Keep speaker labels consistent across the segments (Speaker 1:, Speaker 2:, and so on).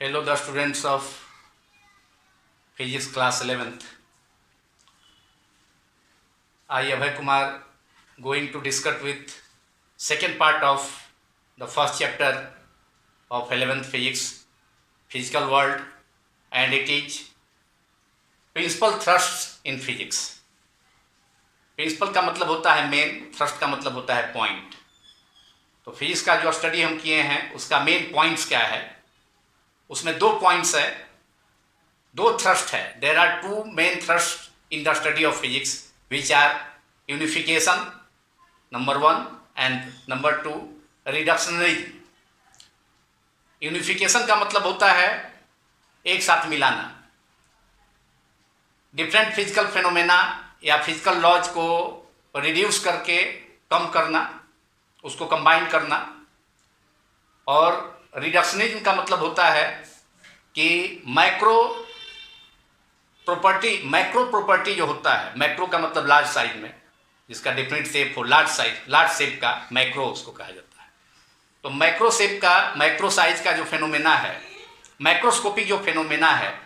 Speaker 1: Hello, the students of Physics class 11th. I, Abhay Kumar, going to discuss with second part of the first chapter of 11th Physics, Physical World, and it is Principal Thrusts in Physics. Principal का मतलब होता है main, thrust का मतलब होता है point. तो physics का जो स्टडी हम किए हैं उसका मेन पॉइंट्स क्या है, उसमें दो पॉइंट्स है, दो थ्रस्ट है. There are two main thrust in the study of physics which are unification number 1 and number 2 reductionism. Unification का मतलब होता है एक साथ मिलाना, डिफरेंट फिजिकल फेनोमेना या फिजिकल लॉज को रिड्यूस करके कम करना, उसको कंबाइन करना. और रिडक्शनिज्म का मतलब होता है कि मैक्रो प्रॉपर्टी जो होता है, मैक्रो का मतलब लार्ज साइज में, जिसका डिफरेंट शेप हो, लार्ज शेप का मैक्रो उसको कहा जाता है. तो मैक्रो साइज का जो फेनोमेना है, मैक्रोस्कोपिक जो फेनोमेना है,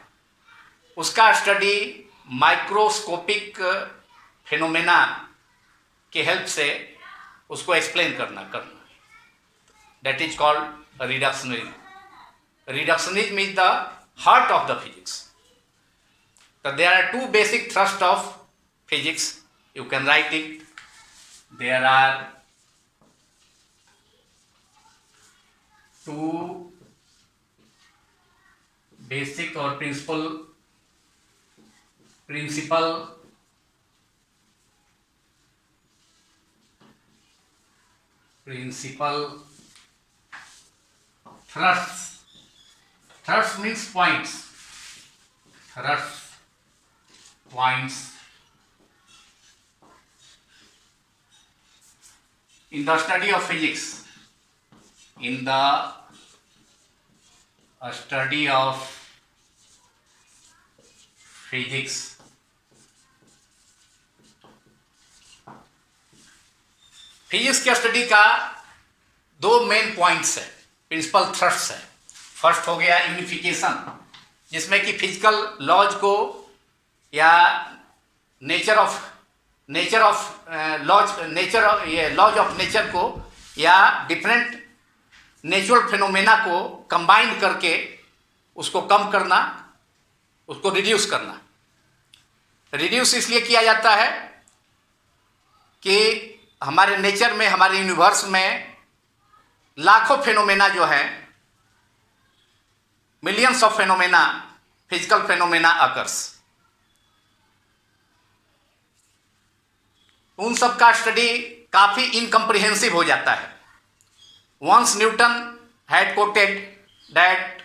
Speaker 1: उसका स्टडी माइक्रोस्कोपिक फेनोमेना के हेल्प से उसको एक्सप्लेन करना. That is called reductionism. Reductionism is the heart of the physics. So there are two basic thrusts of physics. You can write it. There are two basic or principal thrusts. Thrust means points. Thrust points in the study of physics. In the study of physics, physics के study का दो main points है, principal थ्रस्ट्स है. First हो गया unification, जिसमें कि physical laws को या लॉज ऑफ नेचर को या डिफरेंट नेचुरल फिनोमेना को कंबाइन करके उसको कम करना, उसको रिड्यूस करना. रिड्यूस इसलिए किया जाता है कि हमारे नेचर में, हमारे यूनिवर्स में लाखों फेनोमेना जो है, millions of phenomena, physical phenomena occurs. उन सब का स्टडी काफी इनकम्प्रिहेंसिव हो जाता है. Once Newton had quoted that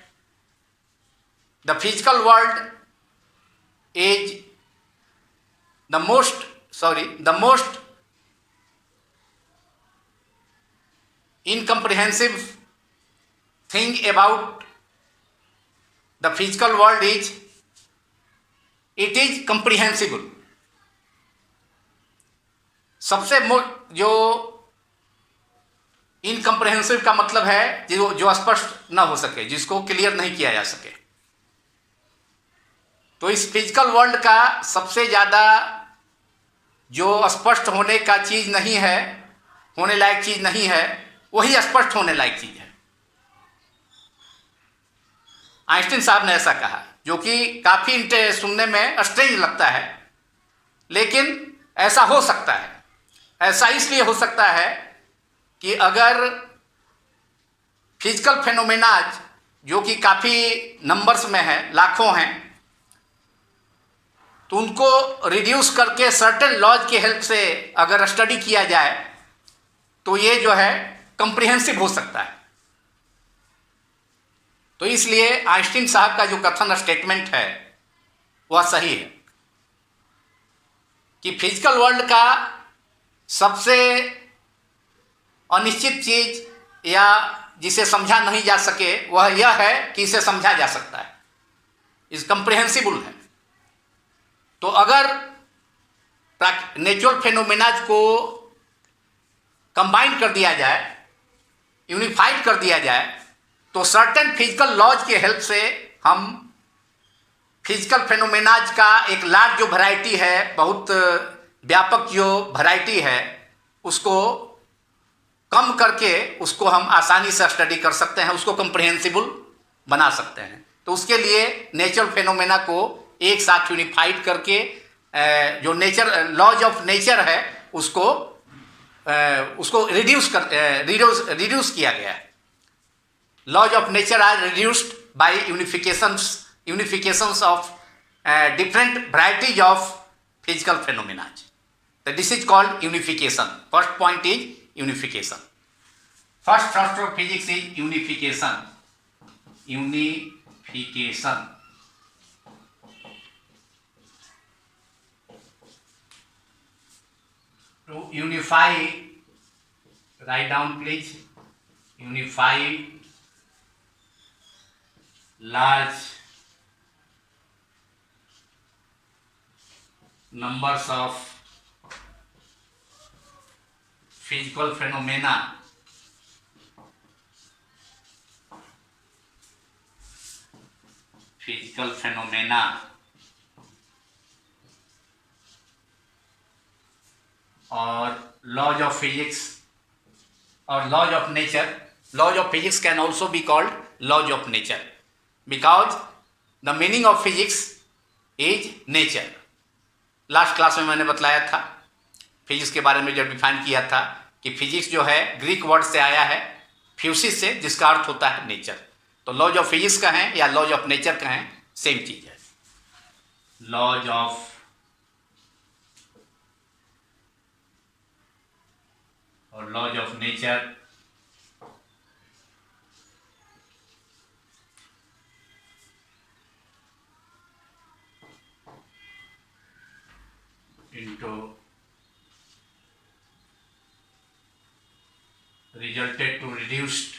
Speaker 1: the physical world is the most incomprehensive thing about the physical world is it is comprehensible. सबसे जो इनकम्प्रिहेंसिव का मतलब है जो स्पष्ट ना हो सके, जिसको क्लियर नहीं किया जा सके. तो इस फिजिकल वर्ल्ड का सबसे ज्यादा जो स्पष्ट होने का चीज नहीं है, होने लायक चीज नहीं है, वही स्पष्ट होने लायक चीज है. आइंस्टीन साहब ने ऐसा कहा, जो कि काफी सुनने में स्ट्रेंज लगता है, लेकिन ऐसा हो सकता है. ऐसा इसलिए हो सकता है कि अगर फिजिकल फेनोमेनाज जो कि काफी नंबर्स में है, लाखों हैं, तो उनको रिड्यूस करके सर्टेन लॉज के हेल्प से अगर स्टडी किया जाए तो ये जो है कंप्रिहेंसिव हो सकता है. तो इसलिए आइंस्टीन साहब का जो कथन, स्टेटमेंट है, वह सही है कि फिजिकल वर्ल्ड का सबसे अनिश्चित चीज या जिसे समझा नहीं जा सके वह यह है कि इसे समझा जा सकता है, इस कंप्रिहेंसिबल है. तो अगर नेचुरल फेनोमेनाज को कंबाइन कर दिया जाए, यूनिफाइड कर दिया जाए, तो सर्टेन फिजिकल लॉज के हेल्प से हम फिजिकल फेनोमेनाज का एक लार्ज जो वैरायटी है, बहुत व्यापक जो वैरायटी है, उसको कम करके उसको हम आसानी से स्टडी कर सकते हैं, उसको कंप्रिहेंसिबल बना सकते हैं। तो उसके लिए नेचुरल फेनोमेना को एक साथ यूनिफाइड करके जो नेचर लॉज ऑफ नेचर है उसको रिड्यूस किया गया है। Laws of nature are reduced by unifications of different varieties of physical phenomena. So this is called unification. First point is unification. First of physics is unification. Unification. To unify, write down please. Unify large numbers of physical phenomena or laws of physics or laws of nature. Laws of physics can also be called laws of nature because the meaning of physics is nature. Last class में मैंने बतलाया था physics के बारे में, जब define किया था कि फिजिक्स जो है ग्रीक वर्ड से आया है, फ्यूसिस से, जिसका अर्थ होता है नेचर। तो लॉज ऑफ फिजिक्स का है या लॉज ऑफ नेचर का है, सेम चीज है। लॉज ऑफ और laws of nature into resulted to reduced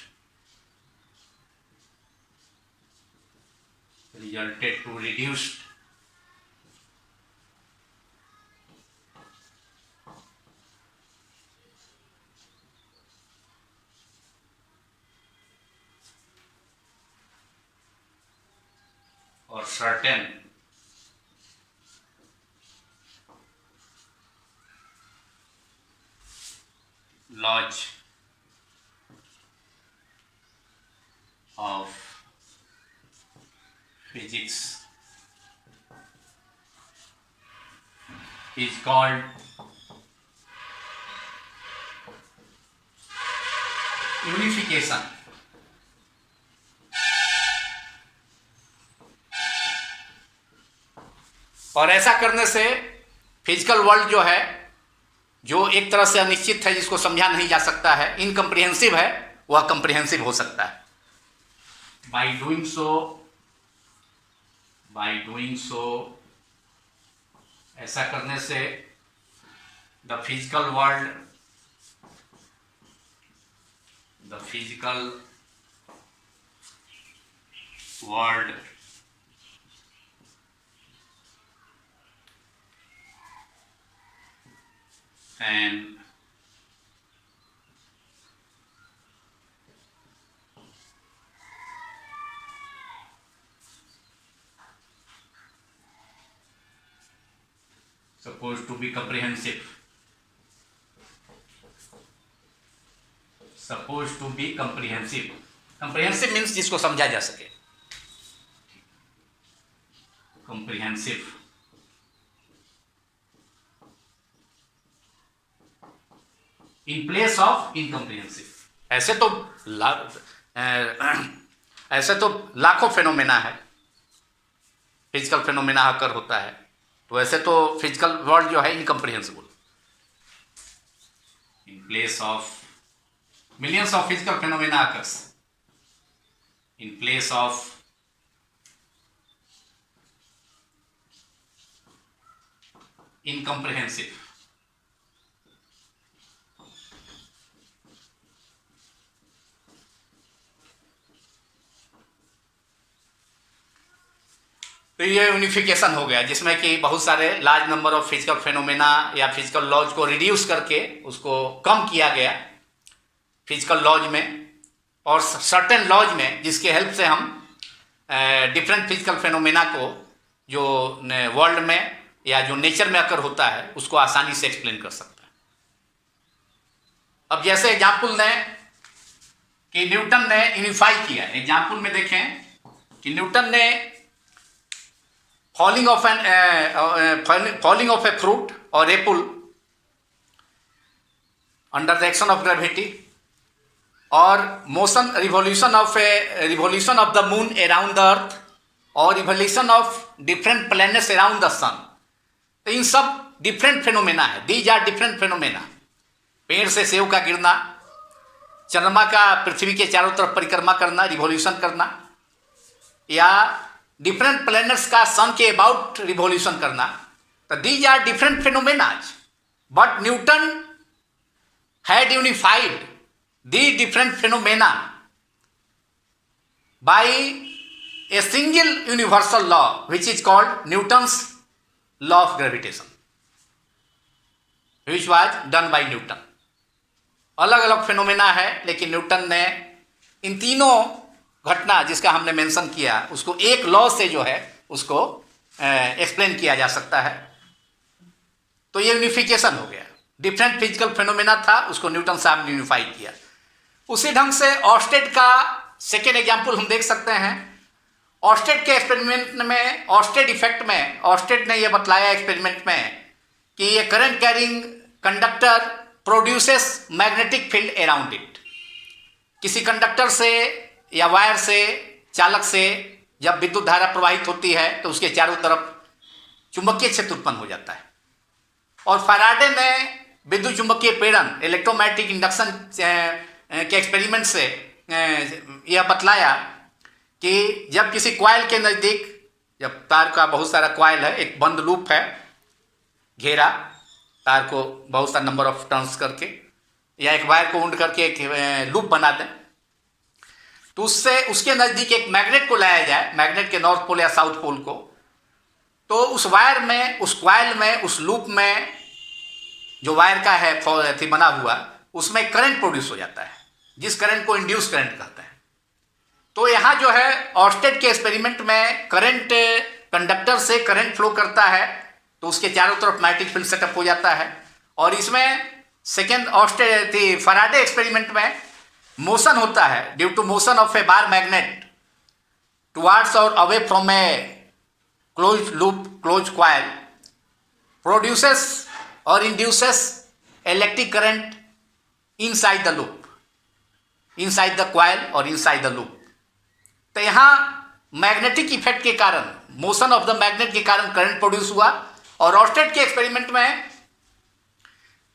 Speaker 1: or certain laws of physics is called unification. और ऐसा करने से फिजिकल वर्ल्ड जो है, जो एक तरह से अनिश्चित है, जिसको समझा नहीं जा सकता है, इनकम्प्रिहेंसिव है, वह कम्प्रिहेंसिव हो सकता है। बाय डूइंग सो ऐसा करने से the physical world and supposed to be comprehensive. Comprehensive means जिसको समझा जा सके। comprehensive in place of incomprehensive। ऐसे तो लाखों फेनोमेना है, फिजिकल फेनोमेना आकर होता है, तो ऐसे तो फिजिकल वर्ल्ड जो है incomprehensible. In place of millions of physical phenomena occurs in place of incomprehensive। तो ये यूनिफिकेशन हो गया, जिसमें कि बहुत सारे large number of physical phenomena या फिजिकल लॉज को रिड्यूस करके उसको कम किया गया फिजिकल लॉज में, और सर्टेन लॉज में, जिसके हेल्प से हम डिफरेंट फिजिकल फेनोमेना को जो वर्ल्ड में या जो नेचर में अकर होता है उसको आसानी से एक्सप्लेन कर सकते हैं। अब जैसे एग्जाम्पल दें कि न्यूटन ने यूनिफाई किया, एग्जाम्पल में देखें कि न्यूटन ने फॉलिंग ऑफ ए फ्रूट और apple under the action of gravity, और motion revolution of the moon around the earth, और revolution of different planets around the sun. तो इन सब डिफरेंट फेनोमेना है, दीज आर डिफरेंट फेनोमेना। पेड़ से save का गिरना, चंद्रमा का पृथ्वी के चारों तरफ परिक्रमा करना, रिवॉल्यूशन करना, या डिफरेंट प्लैनेट्स का सन के अबाउट रिवॉल्यूशन करना, तो these are different phenomenas. But Newton had unified these different phenomena by a single universal law, which is called Newton's law of gravitation, which was done by Newton. अलग अलग phenomena है, लेकिन Newton ने इन तीनों घटना जिसका हमने मेंशन किया उसको एक लॉ से जो है उसको एक्सप्लेन किया जा सकता है। तो ये यूनिफिकेशन हो गया। डिफरेंट फिजिकल फेनोमेना था, उसको न्यूटन साहब ने यूनिफाई किया। उसी ढंग से ऑर्स्टेड का सेकेंड एग्जाम्पल हम देख सकते हैं। ऑर्स्टेड के एक्सपेरिमेंट में, ऑर्स्टेड इफेक्ट में, ऑर्स्टेड ने यह बतलाया एक्सपेरिमेंट में कि ये current carrying conductor produces magnetic field around it. किसी कंडक्टर से या वायर से, चालक से जब विद्युत धारा प्रवाहित होती है तो उसके चारों तरफ चुंबकीय क्षेत्र उत्पन्न हो जाता है। और फैराडे ने विद्युत चुंबकीय प्रेरण, इलेक्ट्रोमैग्नेटिक इंडक्शन के एक्सपेरिमेंट से यह बतलाया कि जब किसी कॉइल के नज़दीक, जब तार का बहुत सारा कॉइल है, एक बंद लूप है, घेरा तार को बहुत सारा नंबर ऑफ टर्न्स करके, या एक वायर को उंड करके एक लूप बना दें, तो उससे उसके नज़दीक एक मैग्नेट को लाया जाए, मैग्नेट के नॉर्थ पोल या साउथ पोल को, तो उस वायर में, उस कॉइल में, उस लूप में जो वायर का है बना हुआ, उसमें करंट प्रोड्यूस हो जाता है, जिस करंट को इंड्यूस करंट कहते हैं। तो यहाँ जो है ऑर्स्टेड के एक्सपेरिमेंट में करंट, कंडक्टर से करंट फ्लो करता है तो उसके चारों तरफ मैग्नेटिक फील्ड सेटअप हो जाता है। और इसमें सेकेंड ऑर्स्टेड फैराडे एक्सपेरिमेंट में मोशन होता है, due to motion of a bar magnet towards और away from a close loop, close coil, produces और induces electric current inside the loop, inside the coil और इनसाइड द लूप। तो यहाँ magnetic effect के कारण, motion of the magnet के कारण current produce हुआ। और ऑर्स्टेड के एक्सपेरिमेंट में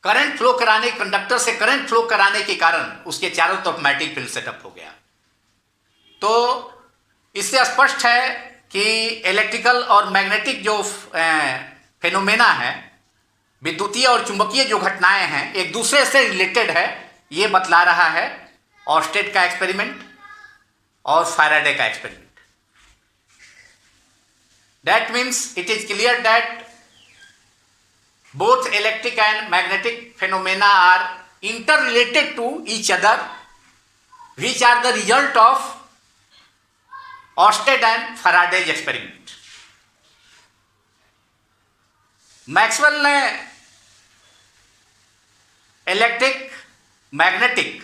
Speaker 1: करंट फ्लो कराने, कंडक्टर से करंट फ्लो कराने के कारण उसके चारों तरफ मैग्नेटिक फील्ड सेटअप हो गया। तो इससे स्पष्ट है कि इलेक्ट्रिकल और मैग्नेटिक जो फेनोमेना है, विद्युतीय और चुंबकीय जो घटनाएं हैं, एक दूसरे से रिलेटेड है, ये बतला रहा है ऑर्स्टेड का एक्सपेरिमेंट और फैराडे का experiment. That means it is clear that both electric and magnetic phenomena are interrelated to each other, which are the result of Oersted and Faraday's experiment. Maxwell ने electric, magnetic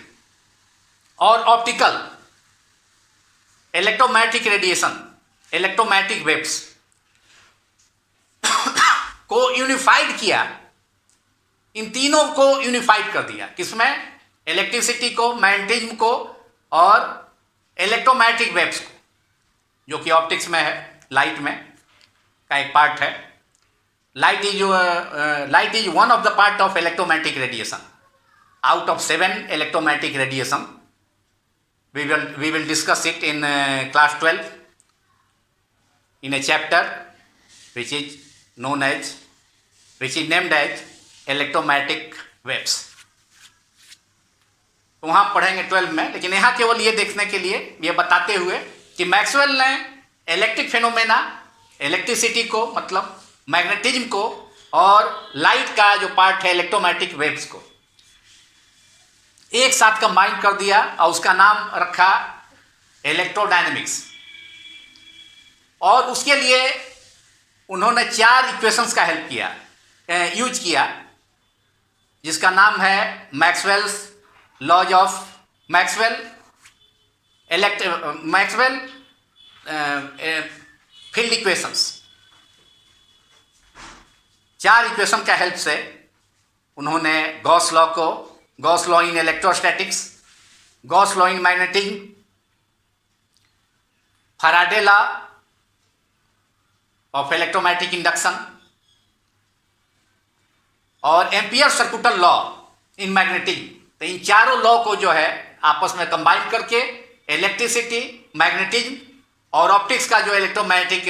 Speaker 1: और optical, electromagnetic radiation, electromagnetic waves को unified किया। इन तीनों को unified कर दिया, किसमें? इलेक्ट्रिसिटी को, मैग्नेटिज्म को और इलेक्ट्रोमैग्नेटिक वेव्स को, जो कि ऑप्टिक्स में है, लाइट में का एक पार्ट है। Light is one of the part of electromagnetic radiation. Out of 7 electromagnetic radiation, we will discuss it in class 12 in a chapter which is named as electromagnetic waves. तो वहाँ पढ़ेंगे 12 में, लेकिन यहाँ केवल ये देखने के लिए, ये बताते हुए कि मैक्सवेल ने इलेक्ट्रिक फेनोमेना, इलेक्ट्रिसिटी को मतलब मैग्नेटिज्म को, और लाइट का जो पार्ट है इलेक्ट्रोमैग्नेटिक वेव्स को एक साथ कंबाइन कर दिया और उसका नाम रखा इलेक्ट्रोडायनेमिक्स। और उसके लिए उन्होंने 4 इक्वेशंस का हेल्प किया, यूज किया, जिसका नाम है Maxwell's laws of Maxwell field equations. 4 equation का हेल्प से उन्होंने Gauss law in electrostatics, Gauss law in magnetism, Faraday law of electromagnetic induction और Ampere circuital law in magnetism. तो इन चारों लॉ को जो है आपस में कंबाइन करके इलेक्ट्रिसिटी, मैग्नेटिज्म और ऑप्टिक्स का जो इलेक्ट्रोमैग्नेटिक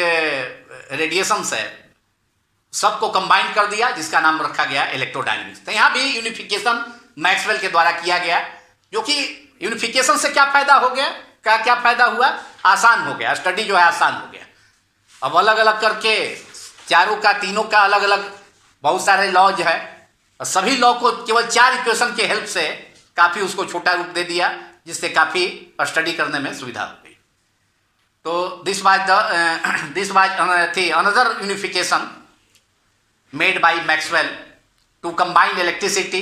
Speaker 1: रेडिएशंस है सबको कंबाइन कर दिया, जिसका नाम रखा गया इलेक्ट्रोडायनेमिक्स। तो यहाँ भी यूनिफिकेशन मैक्सवेल के द्वारा किया गया, जो कि यूनिफिकेशन से क्या फायदा हो गया, क्या फायदा हुआ, आसान हो गया, स्टडी जो है आसान हो गया। अब अलग अलग करके तीनों का अलग अलग बहुत सारे लॉज है, और सभी लॉ को केवल 4 इक्वेशन के हेल्प से काफ़ी उसको छोटा रूप दे दिया, जिससे काफ़ी स्टडी करने में सुविधा हो गई। तो this was another unification made by Maxwell to combine electricity,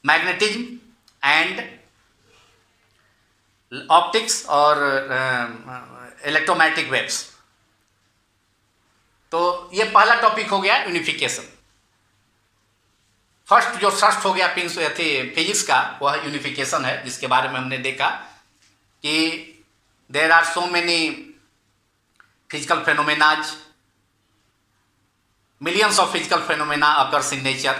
Speaker 1: magnetism and optics और electromagnetic waves। तो ये पहला टॉपिक हो गया यूनिफिकेशन। फर्स्ट हो गया फिजिक्स का, वह यूनिफिकेशन है, जिसके बारे में हमने देखा कि there are so many physical phenomenas, millions of physical phenomena occurs in nature,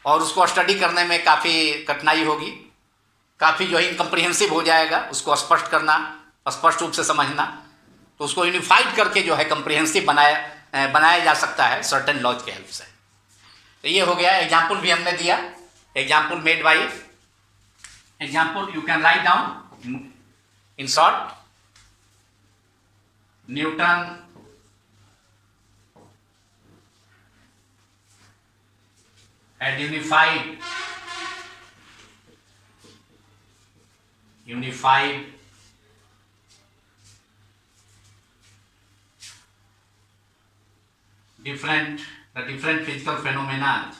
Speaker 1: और उसको स्टडी करने में काफ़ी कठिनाई होगी, काफ़ी जो है इनकम्प्रिहेंसिव हो जाएगा उसको स्पष्ट रूप से समझना। तो उसको यूनिफाइड करके जो है कम्प्रिहेंसिव बनाया जा सकता है सर्टेन लॉज के हेल्प से। तो ये हो गया। एग्जाम्पल भी हमने दिया, example made by example you can write down in short. Newton had unified the different physical phenomena,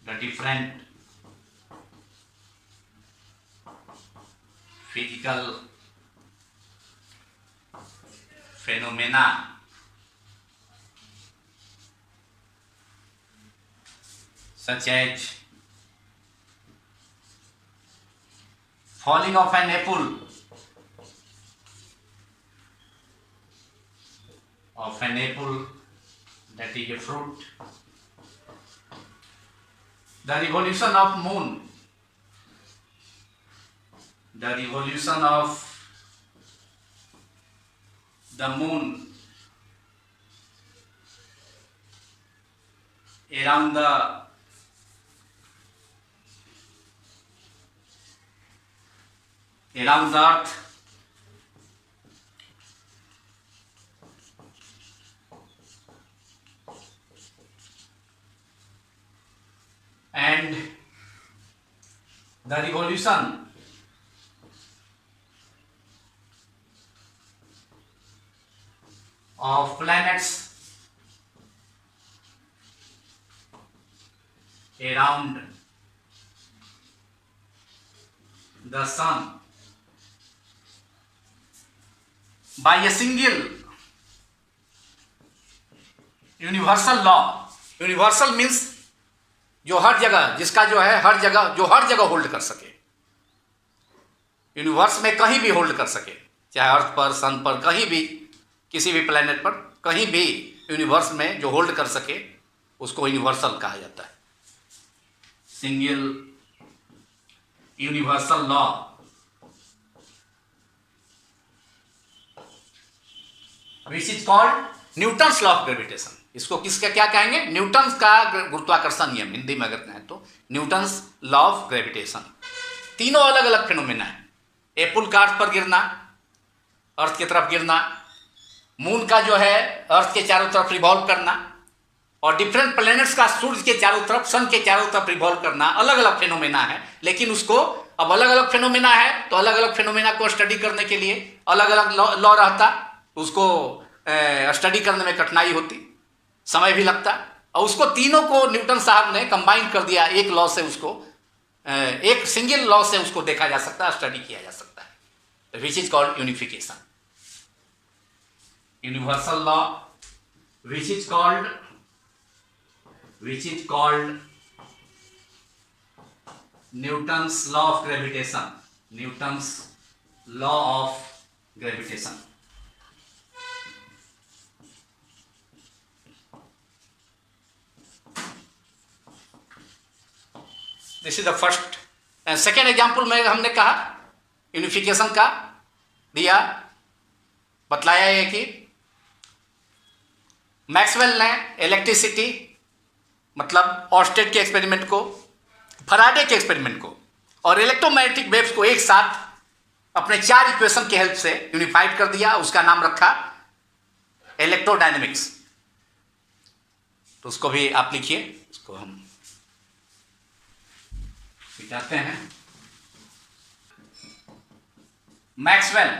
Speaker 1: the different physical phenomena such as falling of an apple, that is a fruit, the revolution of moon, the revolution of the moon around the earth, and the revolution of planets around the sun by a single universal law। Universal means जो हर जगह, जिसका जो है हर जगह hold कर सके, universe में कहीं भी होल्ड कर सके, चाहे अर्थ पर, सन पर, कहीं भी, किसी भी प्लेनेट पर, कहीं भी यूनिवर्स में जो होल्ड कर सके उसको यूनिवर्सल कहा जाता है। Single universal law which is called Newton's law of gravitation. इसको किसका क्या कहेंगे? न्यूटन का गुरुत्वाकर्षण नियम, हिंदी में अगर कहें तो न्यूटन्स लॉ ऑफ ग्रेविटेशन। तीनों अलग अलग फिनोमेना है। एप्पल का अर्थ पर गिरना, अर्थ की तरफ गिरना, मून का जो है अर्थ के चारों तरफ रिवॉल्व करना, और डिफरेंट प्लैनेट्स का सूर्य के चारों तरफ, सन के चारों तरफ रिवॉल्व करना अलग अलग फिनोमेना है, लेकिन उसको अब अलग अलग फिनोमेना है तो अलग अलग फिनोमेना को स्टडी करने के लिए अलग अलग लॉ रहता, उसको स्टडी करने में कठिनाई होती, समय भी लगता, और उसको तीनों को न्यूटन साहब ने कंबाइन कर दिया एक लॉ से, उसको एक सिंगल लॉ से उसको देखा जा सकता है, स्टडी किया जा सकता है, which is called unification, universal law, which is called Newton's law of gravitation, Newton's law of gravitation. This is the first and second example में हमने कहा यूनिफिकेशन का दिया, बतलाया है कि मैक्सवेल ने इलेक्ट्रिसिटी मतलब ऑर्स्टेड के एक्सपेरिमेंट को, फैराडे के एक्सपेरिमेंट को और इलेक्ट्रोमैग्नेटिक वेव्स को एक साथ अपने 4 इक्वेशन की हेल्प से यूनिफाइड कर दिया, उसका नाम रखा इलेक्ट्रोडायनेमिक्स। तो उसको भी आप लिखिए, इसको हम मिटाते हैं। मैक्सवेल,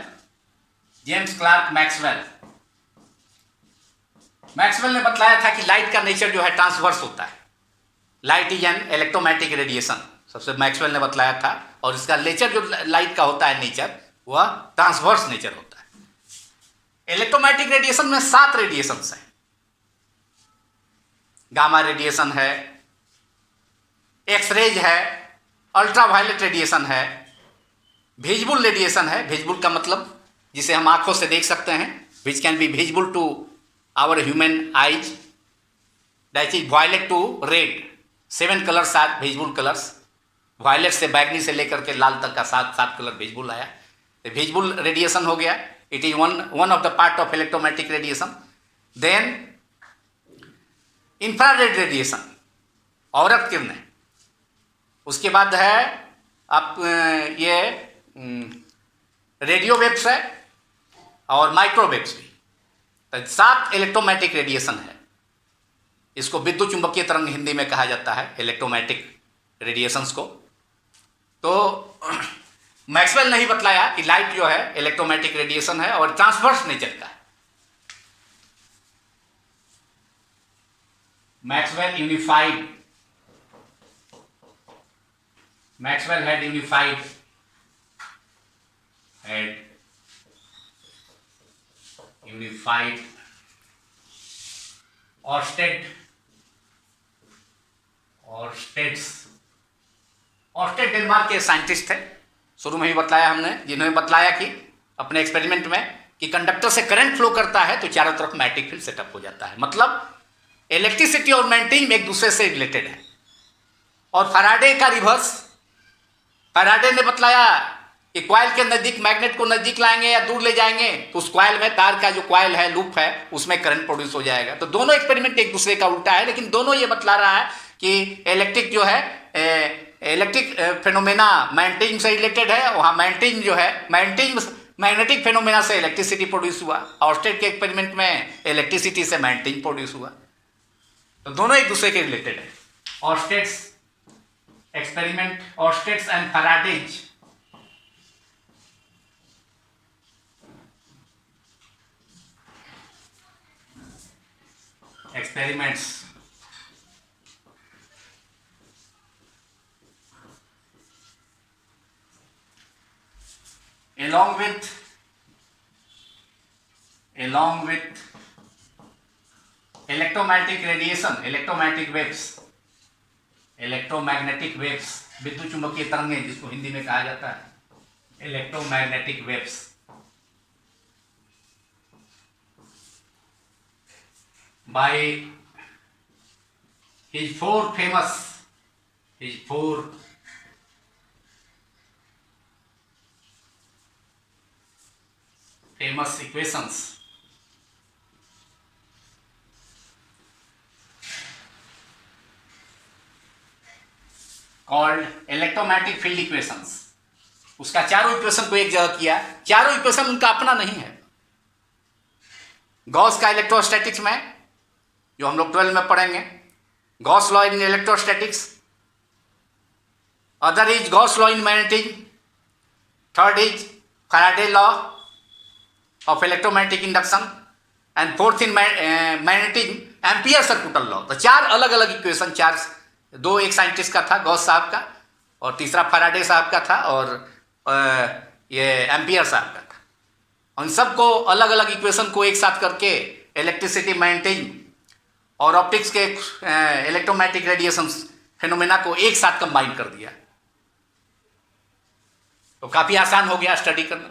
Speaker 1: जेम्स क्लार्क मैक्सवेल ने बतलाया था कि लाइट का नेचर जो है ट्रांसवर्स होता है, light is an electromagnetic radiation, सबसे मैक्सवेल ने बतलाया था, और इसका नेचर जो लाइट का होता है नेचर, वह ट्रांसवर्स नेचर होता है। इलेक्ट्रोमैग्नेटिक रेडिएशन में 7 रेडिएशंस हैं, गामा रेडिएशन है, एक्सरेज है, अल्ट्रावायलेट रेडिएशन है, विजिबल रेडिएशन है, विजिबल का मतलब जिसे हम आंखों से देख सकते हैं, which can be visible to our human eyes, that is violet to red, 7 colors are visible colors, violet से बैगनी से लेकर के लाल तक का 7 कलर विजिबल आया, तो विजिबल रेडिएशन हो गया, it is one of the part of electromagnetic radiation. Then infrared radiation, औरत किरणें, उसके बाद है आप ये रेडियो वेव्स है और माइक्रोवेव्स भी, 7 इलेक्ट्रोमैग्नेटिक रेडिएशन है। इसको विद्युत चुंबकीय तरंग हिंदी में कहा जाता है, इलेक्ट्रोमैग्नेटिक रेडिएशंस को। तो मैक्सवेल ने ही बतलाया कि लाइट जो है इलेक्ट्रोमैग्नेटिक रेडिएशन है और ट्रांसवर्स नेचर का है। Maxwell had unified Oersted Denmark के साइंटिस्ट थे, शुरू में ही बतलाया हमने, जिन्होंने बतलाया कि अपने एक्सपेरिमेंट में कि कंडक्टर से करंट फ्लो करता है तो चारों तरफ मैग्नेटिक फील्ड सेटअप हो जाता है, मतलब इलेक्ट्रिसिटी और मैग्नेटिज्म एक दूसरे से रिलेटेड है। और फैराडे का रिवर्स, फैराडे ने बतलाया कि क्वाइल के नज़दीक मैग्नेट को नज़दीक लाएंगे या दूर ले जाएंगे तो उस क्वाइल में, तार का जो क्वाइल है, लूप है, उसमें करंट प्रोड्यूस हो जाएगा। तो दोनों एक्सपेरिमेंट एक दूसरे का उल्टा है, लेकिन दोनों ये बतला रहा है कि इलेक्ट्रिक जो है, इलेक्ट्रिक फेनोमेना मैग्नेटिज्म से रिलेटेड है, वहाँ मैग्नेटिज्म जो है, मैग्नेटिक फेनोमेना से इलेक्ट्रिसिटी प्रोड्यूस हुआ, ऑर्स्टेड के एक्सपेरिमेंट में इलेक्ट्रिसिटी से मैग्नेटिज्म प्रोड्यूस हुआ। तो दोनों एक दूसरे के रिलेटेड है। Oersted's experiment, Oersted's and Faraday's, experiments along with electromagnetic radiation, electromagnetic waves, विद्युत चुंबकीय तरंगें जिसको हिंदी में कहा जाता है, electromagnetic waves, by his four famous equations, called electromagnetic field equations। उसका चारों इक्वेशन को एक जगह किया, चारों इक्वेशन उनका अपना नहीं है। गॉस का इलेक्ट्रोस्टैटिक्स में जो हम लोग 12 में पढ़ेंगे, Gauss law in electrostatics, other is Gauss law in magnetism, third is Faraday law of electromagnetic induction, and fourth in magnetism ampere circuital law. तो 4 अलग अलग इक्वेशन, 4, 2 एक साइंटिस्ट का था गॉस साहब का, और तीसरा फैराडे साहब का था, और ये एम्पियर साहब का था। उन सबको अलग अलग इक्वेशन को एक साथ करके इलेक्ट्रिसिटी, मैग्नेटिज्म और ऑप्टिक्स के इलेक्ट्रोमैग्नेटिक रेडिएशन फिनोमेना को एक साथ कंबाइन कर दिया। तो काफी आसान हो गया स्टडी करना।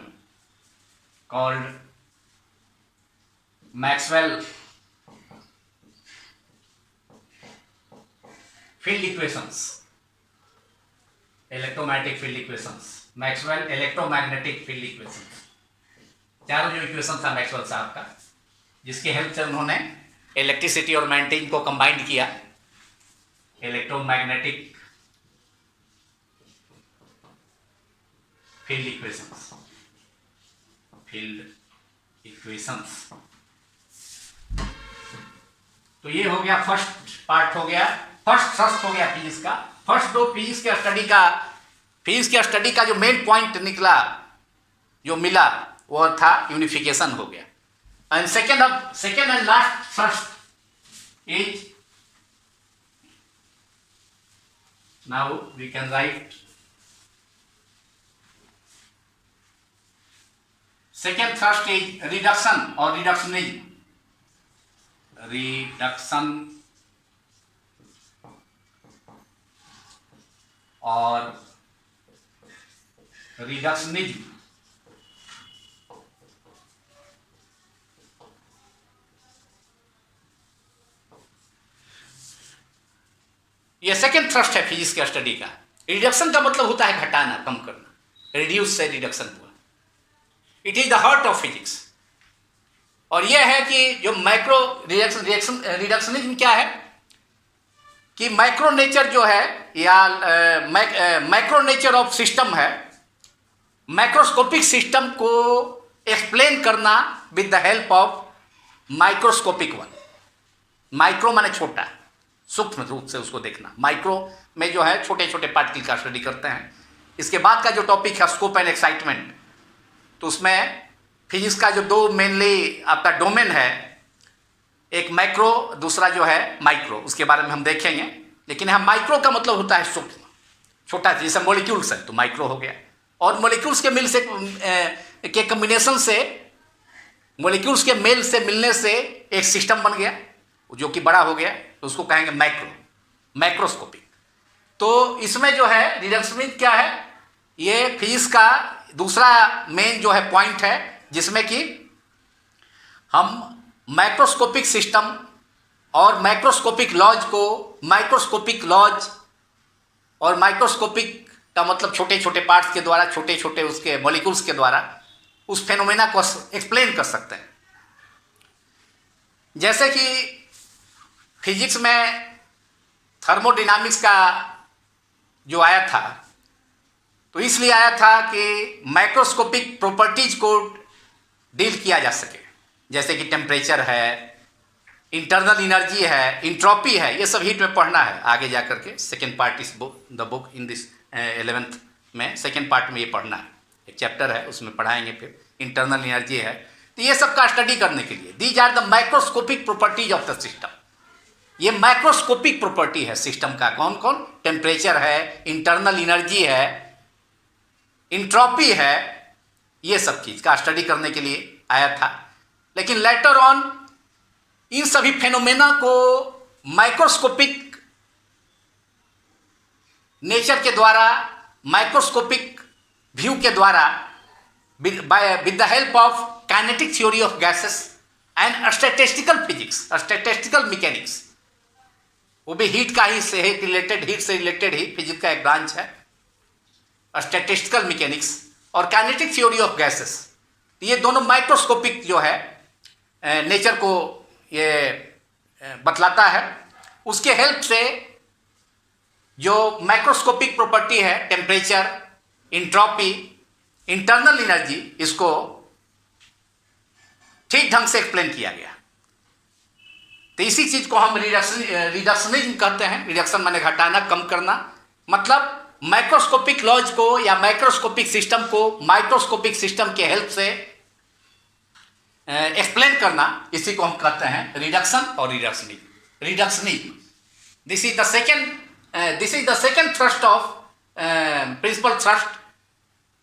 Speaker 1: Called Maxwell field equations, electromagnetic field equations, Maxwell electromagnetic field equations. चारों जो इक्वेशन था मैक्सवेल साहब का, जिसके हेल्प से उन्होंने इलेक्ट्रिसिटी और मैग्नेटिज्म को कंबाइंड किया, electromagnetic field equations, field equations. तो ये हो गया फर्स्ट पार्ट, हो गया फर्स्ट थ्रस्ट हो गया फिजिक्स का। फर्स्ट दो फिजिक्स के स्टडी का जो मेन पॉइंट निकला, जो मिला, वो था यूनिफिकेशन हो गया। And second and last thrust is, now we can write second thrust is reduction और रिडक्शनिज्म, रिडक्शन और रिडक्शनिज्म। यह सेकेंड थ्रस्ट है फिजिक्स के स्टडी का। रिडक्शन का मतलब होता है घटाना, कम करना, रिड्यूस से रिडक्शन हुआ। It is the heart of physics. और यह है कि जो माइक्रो रिडक्शनिज्म क्या है कि माइक्रो नेचर जो है, या माइक्रो नेचर ऑफ सिस्टम है, माइक्रोस्कोपिक सिस्टम को एक्सप्लेन करना with the help of microscopic one. Micro माने छोटा, सूक्ष्म रूप से उसको देखना। माइक्रो में जो है छोटे छोटे पार्टिकल का स्टडी करते हैं। इसके बाद का जो टॉपिक है स्कोप एंड एक्साइटमेंट, तो उसमें फिजिक्स का जो 2 मेनली आपका डोमेन है, एक मैक्रो, दूसरा जो है माइक्रो, उसके बारे में हम देखेंगे। लेकिन यहाँ माइक्रो का मतलब होता है सूक्ष्म, छोटा, जैसे मॉलिक्यूल्स है तो माइक्रो हो गया। और मॉलिक्यूल्स के मिल से के कम्बिनेशन से, मॉलिक्यूल्स के मेल से मिलने से एक सिस्टम बन गया जो कि बड़ा हो गया, तो उसको कहेंगे मैक्रो, मैक्रोस्कोपिक। तो इसमें जो है रिडक्शनिज्म क्या है, ये फिजिक्स का दूसरा मेन जो है पॉइंट है, जिसमें कि हम माइक्रोस्कोपिक सिस्टम और माइक्रोस्कोपिक लॉज को, माइक्रोस्कोपिक लॉज और माइक्रोस्कोपिक का मतलब छोटे छोटे पार्ट्स के द्वारा, छोटे छोटे उसके मॉलिक्यूल्स के द्वारा उस फेनोमेना को एक्सप्लेन कर सकते हैं। जैसे कि फिजिक्स में थर्मोडायनामिक्स का जो आया था, तो इसलिए आया था कि माइक्रोस्कोपिक प्रॉपर्टीज को डील किया जा सके, जैसे कि टेम्परेचर है, इंटरनल एनर्जी है, इंट्रोपी है। ये सब हीट में पढ़ना है आगे जा करके। सेकेंड पार्ट इस the book in this 11th में सेकेंड पार्ट में ये पढ़ना है, एक चैप्टर है उसमें पढ़ाएंगे। फिर इंटरनल एनर्जी है, तो ये सब का स्टडी करने के लिए these are the microscopic properties of the system. ये माइक्रोस्कोपिक प्रॉपर्टी है सिस्टम का। कौन कौन? टेम्परेचर है, इंटरनल एनर्जी है, इंट्रोपी है, ये सब चीज का स्टडी करने के लिए आया था। लेकिन लेटर ऑन इन सभी फेनोमेना को माइक्रोस्कोपिक नेचर के द्वारा, माइक्रोस्कोपिक व्यू के द्वारा, with the help of kinetic theory of gases and statistical physics, statistical mechanics, वो भी हीट का ही से रिलेटेड, हीट से रिलेटेड ही फिजिक्स का एक ब्रांच है, स्टैटिस्टिकल मैकेनिक्स और काइनेटिक थ्योरी ऑफ गैसेस। ये दोनों माइक्रोस्कोपिक जो है नेचर को ये बतलाता है। उसके हेल्प से जो माइक्रोस्कोपिक प्रॉपर्टी है, टेम्परेचर, इंट्रोपी, इंटरनल एनर्जी, इसको ठीक ढंग से एक्सप्लेन किया गया। तो इसी चीज को हम रिडक्शनिज्म कहते हैं। रिडक्शन माने घटाना, कम करना, मतलब माइक्रोस्कोपिक लॉज को या माइक्रोस्कोपिक सिस्टम को माइक्रोस्कोपिक सिस्टम के हेल्प से एक्सप्लेन करना, इसी को हम कहते हैं रिडक्शन और reductionism. Reductionism, this is the second thrust of principal thrust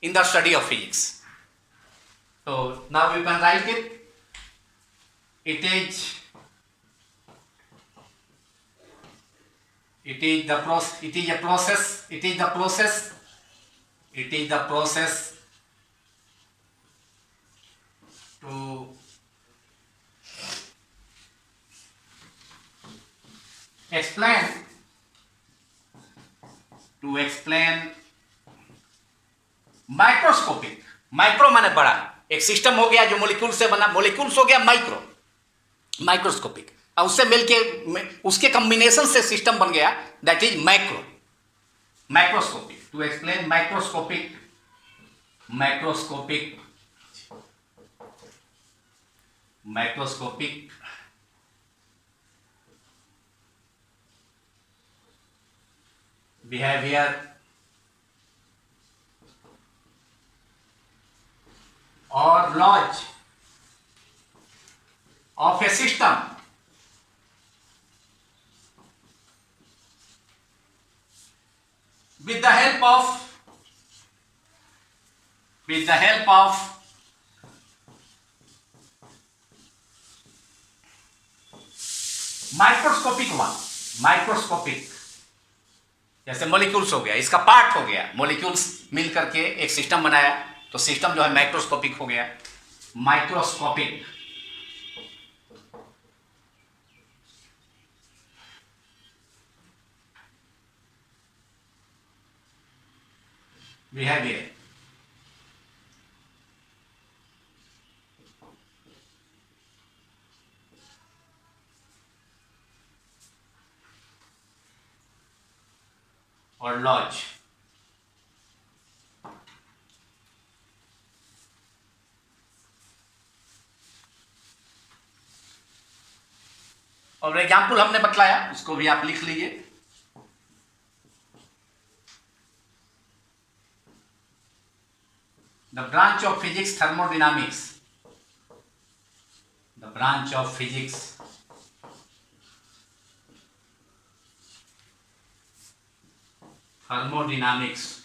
Speaker 1: in the study of physics. So now you can write it. It is the process. It is a process. It is the process. It is the process to explain microscopic, micro माने बड़ा, एक system हो गया जो molecule से बना, molecules हो गया माइक्रो, माइक्रोस्कोपिक, और उससे मिलके उसके कॉम्बिनेशन से सिस्टम बन गया, that is macro, microscopic. To explain microscopic behaviour or laws of a system with the help of microscopic, जैसे मॉलिक्यूल्स हो गया, इसका पार्ट हो गया, मॉलिक्यूल्स मिल करके एक सिस्टम बनाया, तो सिस्टम जो है माइक्रोस्कोपिक हो गया। माइक्रोस्कोपिक बिहेवियर और लॉज और एग्जाम्पल हमने बतलाया, उसको भी आप लिख लीजिए। The branch of physics thermodynamics, the branch of physics thermodynamics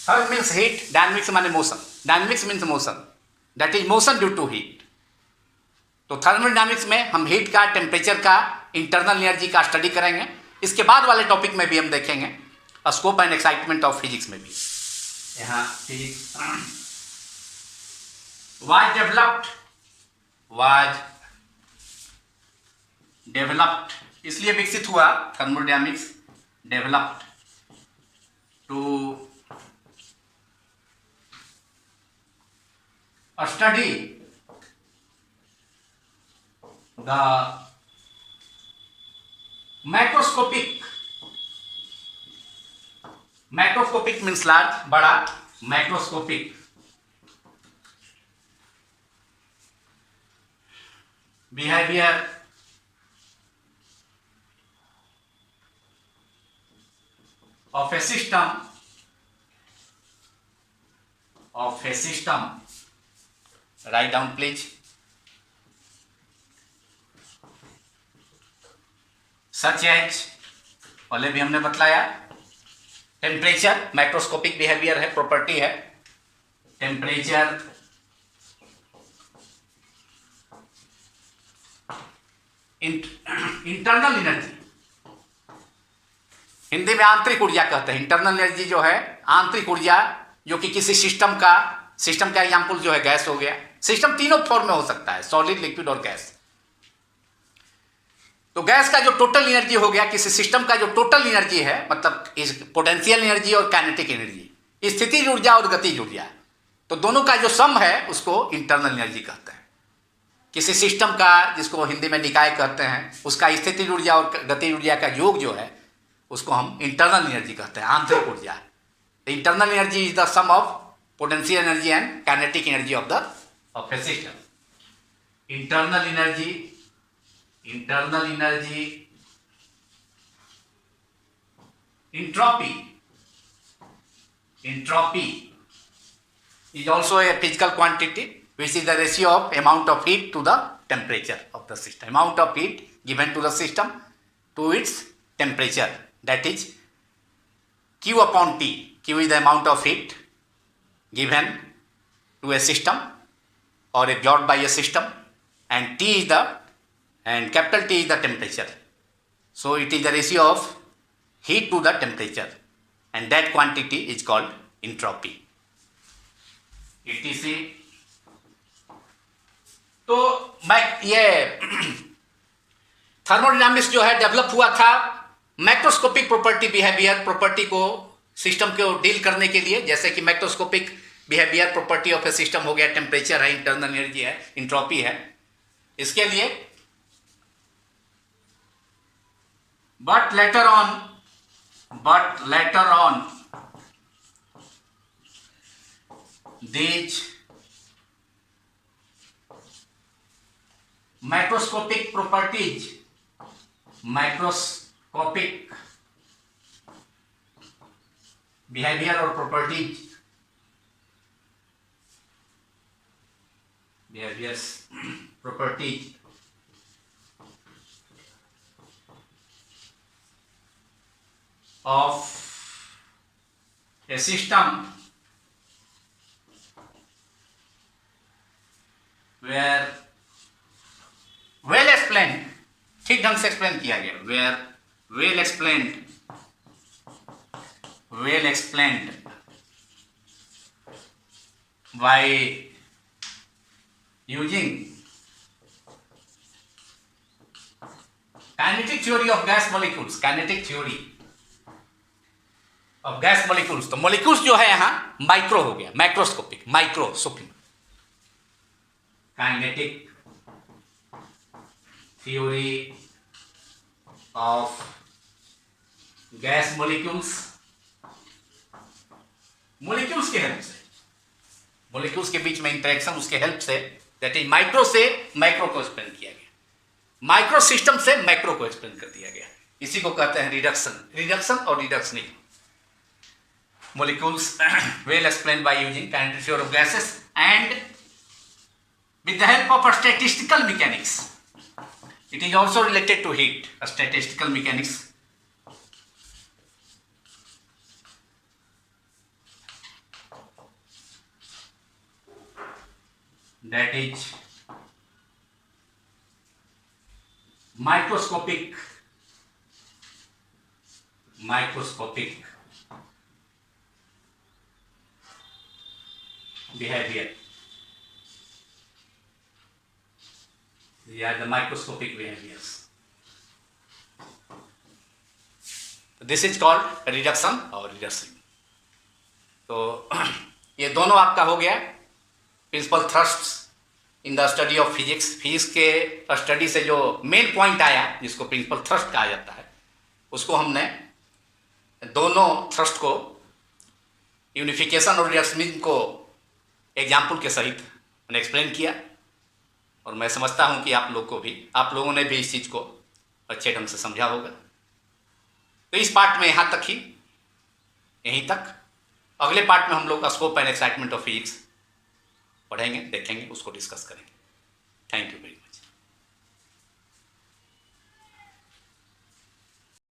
Speaker 1: thermo means heat, dynamics माने motion, dynamics means motion, that is motion due to heat. तो थर्मोडायनामिक्स में हम हीट का, टेम्परेचर का, इंटरनल एनर्जी का स्टडी करेंगे। इसके बाद वाले टॉपिक में भी हम देखेंगे scope and excitement of physics में भी। यहाँ फिजिक्स वाज डेवलप्ड इसलिए विकसित हुआ, thermodynamics developed to study the macroscopic means large, बड़ा, macroscopic behavior of a system, write down please, such as, पहले भी हमने बतलाया, टेम्परेचर माइक्रोस्कोपिक बिहेवियर है, प्रॉपर्टी है, टेम्परेचर, इंटरनल एनर्जी, हिंदी में आंतरिक ऊर्जा कहते हैं। इंटरनल एनर्जी जो है आंतरिक ऊर्जा, जो कि किसी सिस्टम का एग्जाम्पल जो है गैस हो गया। सिस्टम तीनों फॉर्म में हो सकता है, सॉलिड, लिक्विड और गैस। तो गैस का जो टोटल एनर्जी हो गया, किसी सिस्टम का जो टोटल एनर्जी है, मतलब इस पोटेंशियल एनर्जी और काइनेटिक एनर्जी, स्थितिज ऊर्जा और गतिज ऊर्जा, तो दोनों का जो सम है उसको इंटरनल एनर्जी कहते हैं। किसी सिस्टम का, जिसको हिंदी में निकाय कहते हैं, उसका स्थितिज ऊर्जा और गतिज ऊर्जा का योग जो है उसको हम इंटरनल एनर्जी कहते हैं, आंतरिक ऊर्जा। The internal energy is the sum of potential energy and kinetic energy of a system. Internal energy, entropy is also a physical quantity, which is the ratio of amount of heat to the temperature of the system. Amount of heat given to the system to its temperature, that is Q upon T. Q is the amount of heat given to a system or absorbed by a system, and capital T is the temperature. So it is the ratio of heat to the temperature, and that quantity is called entropy. etc. तो मैं ये thermodynamics जो है develop हुआ था macroscopic property behaviour property को system को deal करने के लिए, जैसे कि macroscopic behaviour property of A system हो गया, टेम्परेचर है, इंटरनल एनर्जी है, इंट्रोपी है, इसके लिए. But later on these macroscopic properties, macroscopic behavior or properties, properties of a system where well explained, ठीक ढंग से एक्सप्लेन किया गया, where well explained by using kinetic theory of gas molecules, kinetic theory of gas molecules. तो molecules जो है यहाँ micro हो गया, microscopic, microscopic. Kinetic theory of gas molecules, molecules के हेल्प से, मोलिक्यूल्स के बीच में इंटरेक्शन उसके हेल्प से, दैट इज माइक्रो से माइक्रो को एक्सप्लेन किया गया, माइक्रो सिस्टम से माइक्रो को एक्सप्लेन कर दिया गया. इसी को कहते हैं रिडक्शन और रिडक्शनिंग. molecules well explained by using kinetic theory of gases and with the help of statistical mechanics. It is also related to heat, statistical mechanics. That is microscopic behavior. These are the microscopic behaviors. This is called reduction or reduction. तो ये दोनों आपका हो गया principal thrusts in the study of physics. Physics के study से जो main point आया जिसको प्रिंसिपल थ्रस्ट कहा जाता है, उसको हमने दोनों थ्रस्ट को यूनिफिकेशन और रिडक्शनिज्म को एग्जाम्पल के सहित मैंने एक्सप्लेन किया. और मैं समझता हूं कि आप लोगों ने भी इस चीज़ को अच्छे ढंग से समझा होगा. तो इस पार्ट में यहाँ तक ही, यहीं तक. अगले पार्ट में हम लोग scope and excitement of physics पढ़ेंगे, देखेंगे, उसको डिस्कस करेंगे. Thank you very much.